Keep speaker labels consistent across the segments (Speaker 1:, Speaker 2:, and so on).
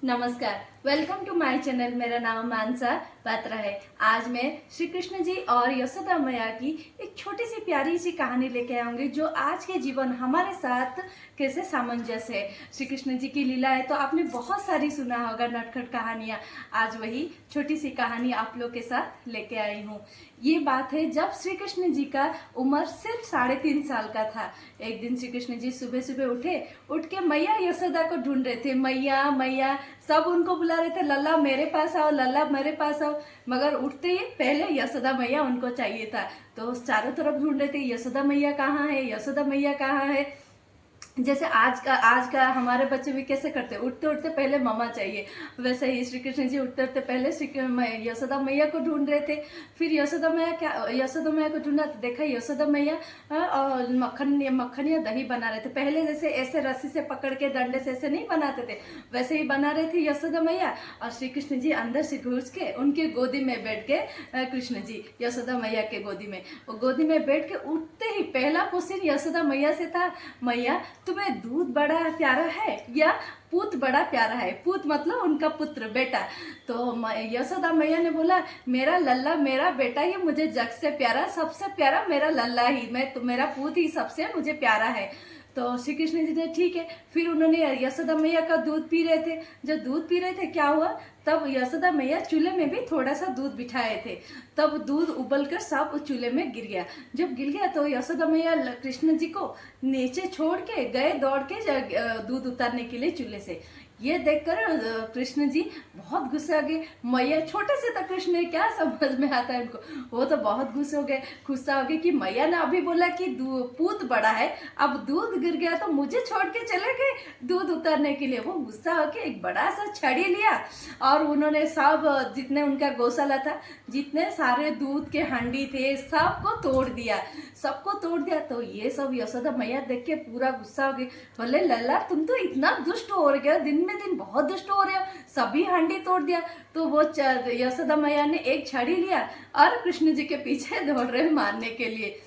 Speaker 1: नमस्कार, welcome to my channel. मेरा नाम मानसा पात्रा है। आज मैं श्री कृष्ण जी और यशोदा मैया की एक छोटी सी प्यारी सी कहानी लेके आऊंगी जो आज के जीवन हमारे साथ कैसे सामंजस्य है। श्री कृष्ण जी की लीलाएं तो आपने बहुत सारी सुना होगा, नटखट कहानियां। आज वही छोटी सी कहानी आप लोग के साथ लेके आई हूँ। ये बात है जब श्री कृष्ण जी का उम्र सिर्फ 3.5 साल का था। एक दिन श्री कृष्ण जी सुबह सुबह उठ के मैया यशोदा को ढूंढ रहे थे। मैया मैया सब उनको बुला रहे थे, लल्ला मेरे पास आओ, लल्ला मेरे पास आओ। मगर उठते ही पहले यशोदा मैया उनको चाहिए था। तो चारों तरफ ढूंढ रहे थे, यशोदा मैया कहाँ है, यशोदा मैया कहाँ है। जैसे आज का हमारे बच्चे भी कैसे करते, उठते उठते पहले मम्मा चाहिए, वैसे ही श्री कृष्ण जी उठते उठते पहले यशोदा मैया को ढूंढ रहे थे। फिर यशोदा मैया को ढूंढा तो देखा यशोदा मैया और मक्खन या दही बना रहे थे। पहले जैसे ऐसे रस्सी से पकड़ के डंडे से ऐसे नहीं बनाते थे, वैसे ही बना रहे थे यशोदा मैया। और श्री कृष्ण जी अंदर से घुस के उनके गोदी में बैठ के, कृष्ण जी यशोदा मैया के गोदी में, वो गोदी में बैठ के उठते ही पहला क्वेश्चन यशोदा मैया से था, मैया तुम्हें दूध बड़ा प्यारा है या पूत बड़ा प्यारा है। पूत मतलब उनका पुत्र, बेटा। तो यशोदा मैया ने बोला, मेरा लल्ला मेरा बेटा ही मुझे जग से प्यारा, सबसे प्यारा मेरा लल्ला ही, मेरा पूत ही सबसे मुझे प्यारा है। तो श्री कृष्ण जी ने ठीक है। फिर उन्होंने यशोदा मैया का दूध पी रहे थे। जब दूध पी रहे थे क्या हुआ, तब यशोदा मैया चूल्हे में भी थोड़ा सा दूध बिठाए थे। तब दूध उबलकर सब उस चूल्हे में गिर गया। जब गिर गया तो यशोदा मैया कृष्ण जी को नीचे छोड़ के गए दौड़ के दूध उतारने के लिए चूल्हे से। ये देखकर कृष्ण जी बहुत गुस्से आ गए। मैया छोटे से तो कृष्ण क्या समझ में आता है उनको, वो तो बहुत गुस्सा हो गए कि मैया ने अभी बोला कि पूत बड़ा है, अब दूध गिर गया तो मुझे छोड़ के चले गए दूध उतारने के लिए। वो गुस्सा होके एक बड़ा सा छड़ी लिया और उन्होंने सब जितने उनका गौशाला था, जितने सारे दूध के हांडी थे, सबको तोड़ दिया। तो ये सब यशोदा मैया देख के पूरा गुस्सा हो गई। बोले, लल्ला तुम तो इतना दुष्ट हो गया, दिन में दिन बहुत दुष्ट हो रहे हो, सभी हांडी तोड़ दिया। तो वो यशोदा मैया ने एक छड़ी लिया और कृष्ण जी के पीछे दौड़ रहे मारने के लिए।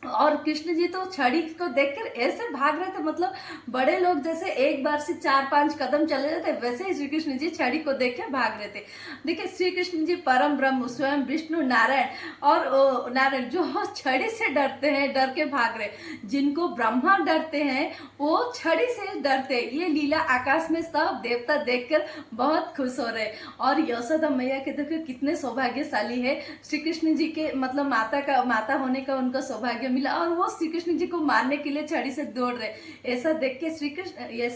Speaker 1: और कृष्ण जी तो छड़ी को देखकर ऐसे भाग रहे थे, मतलब बड़े लोग जैसे एक बार से 4-5 कदम चले जाते, वैसे ही श्री कृष्ण जी छड़ी को देख के भाग रहे थे। देखिए, श्री कृष्ण जी परम ब्रह्म स्वयं विष्णु नारायण, और नारायण जो छड़ी से डरते हैं, डर के भाग रहे। जिनको ब्रह्मा डरते हैं वो छड़ी से डरते। ये लीला आकाश में सब देवता देखकर बहुत खुश हो रहे। और यशोदा मैया के देखो कितने सौभाग्यशाली है, श्री कृष्ण जी के मतलब माता होने का उनको सौभाग्य मिला, और वो श्री कृष्ण जी को मारने के लिए छड़ी से दौड़ रहे। ऐसा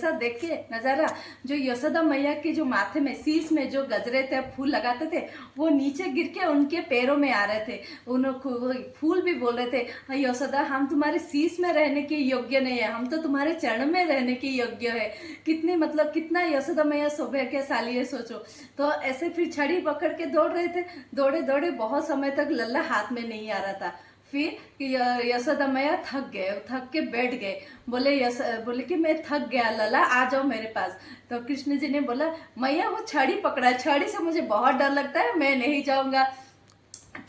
Speaker 1: देख के नजारा, जो यशोदा मैया के जो माथे में शीश में जो गजरे थे, फूल लगाते थे, वो नीचे गिर के उनके पैरों में आ रहे थे। फूल भी बोल रहे थे, हाँ यशोदा हम तुम्हारे शीश में रहने के योग्य नहीं है, हम तो तुम्हारे चरण में रहने के योग्य है। कितना यशोदा मैया सौभाग्यशाली है, सोचो। तो ऐसे फिर छड़ी पकड़ के दौड़ रहे थे, दौड़े दौड़े बहुत समय तक लल्ला हाथ में नहीं आ रहा था। फिर यशोदा मैया थक के बैठ गए। बोले कि मैं थक गया लला, आ जाओ मेरे पास। तो कृष्ण जी ने बोला, मैया वो छड़ी पकड़ा, छड़ी से मुझे बहुत डर लगता है, मैं नहीं जाऊंगा।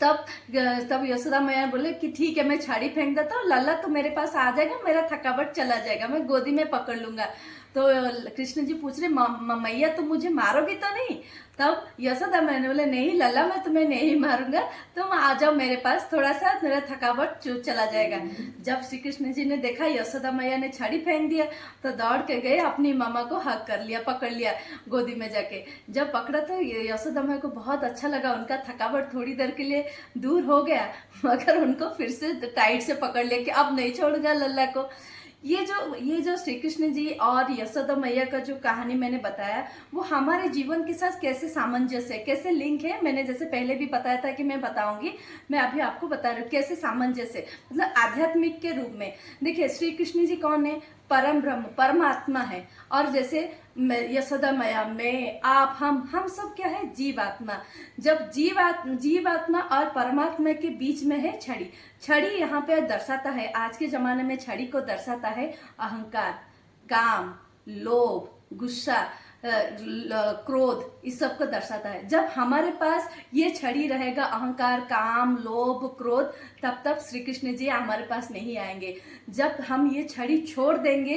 Speaker 1: तब यशोदा मैया बोले कि ठीक है मैं छड़ी फेंक देता हूँ, लल्ला तो मेरे पास आ जाएगा, मेरा थकावट चला जाएगा, मैं गोदी में पकड़ लूंगा। तो कृष्ण जी पूछ रहे, मैया तुम मुझे मारोगी तो नहीं? तब यशोदा मैया बोले, नहीं लल्ला मैं तुम्हें नहीं मारूंगा, तुम आ जाओ मेरे पास, थोड़ा सा मेरा थकावट चला जाएगा। जब श्री कृष्ण जी ने देखा यशोदा मैया ने छड़ी फेंक दिया, तो दौड़ के गए अपनी मामा को हक कर लिया, पकड़ लिया गोदी में जाके। जब पकड़ा तो यशोदा मैया को बहुत अच्छा लगा, उनका थकावट थोड़ी देर के लिए दूर हो गया, मगर उनको फिर से टाइट से पकड़ लिया कि अब नहीं छोड़ूंगा लल्ला को। ये जो श्री कृष्ण जी और यशोदा मैया का जो कहानी मैंने बताया, वो हमारे जीवन के साथ कैसे सामंजस्य है, कैसे लिंक है, मैंने जैसे पहले भी बताया था कि मैं बताऊंगी, मैं अभी आपको बता रही हूँ कैसे सामंजस्य, मतलब आध्यात्मिक के रूप में। देखिए, श्री कृष्ण जी कौन है? परम ब्रह्म, परमात्मा है। और जैसे यशोदा मैया, मैं, आप, हम सब क्या है? जीवात्मा। जब जीवात्मा और परमात्मा के बीच में है छड़ी। छड़ी यहाँ पे दर्शाता है, आज के जमाने में छड़ी को दर्शाता है अहंकार, काम, लोभ, गुस्सा, क्रोध, इस सब को दर्शाता है। जब हमारे पास ये छड़ी रहेगा, अहंकार, काम, लोभ, क्रोध, तब श्री कृष्ण जी हमारे पास नहीं आएंगे। जब हम ये छड़ी छोड़ देंगे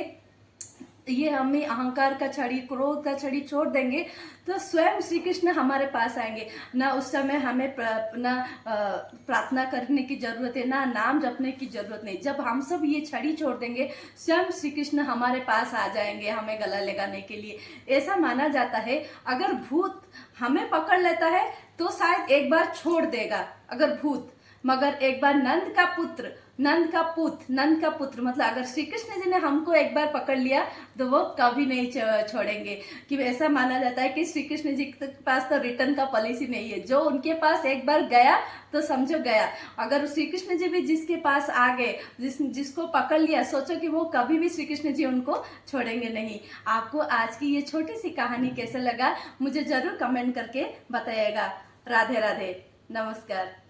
Speaker 1: ये हमें अहंकार का छड़ी, क्रोध का छड़ी छोड़ देंगे तो स्वयं श्री कृष्ण हमारे पास आएंगे। ना उस समय हमें प्रार्थना करने की जरूरत है, ना नाम जपने की जरूरत नहीं। जब हम सब ये छड़ी छोड़ देंगे, स्वयं श्री कृष्ण हमारे पास आ जाएंगे हमें गला लगाने के लिए। ऐसा माना जाता है अगर भूत हमें पकड़ लेता है तो शायद एक बार छोड़ देगा अगर भूत, मगर एक बार नंद का पुत्र मतलब अगर श्री कृष्ण जी ने हमको एक बार पकड़ लिया तो वो कभी नहीं छोड़ेंगे। कि ऐसा माना जाता है कि श्री कृष्ण जी के पास तो रिटर्न का पॉलिसी नहीं है, जो उनके पास एक बार गया तो समझो गया। अगर श्री कृष्ण जी भी जिसके पास आ गए, जिसको पकड़ लिया, सोचो कि वो कभी भी श्री कृष्ण जी उनको छोड़ेंगे नहीं। आपको आज की ये छोटी सी कहानी कैसे लगा मुझे जरूर कमेंट करके बताइएगा। राधे राधे, नमस्कार।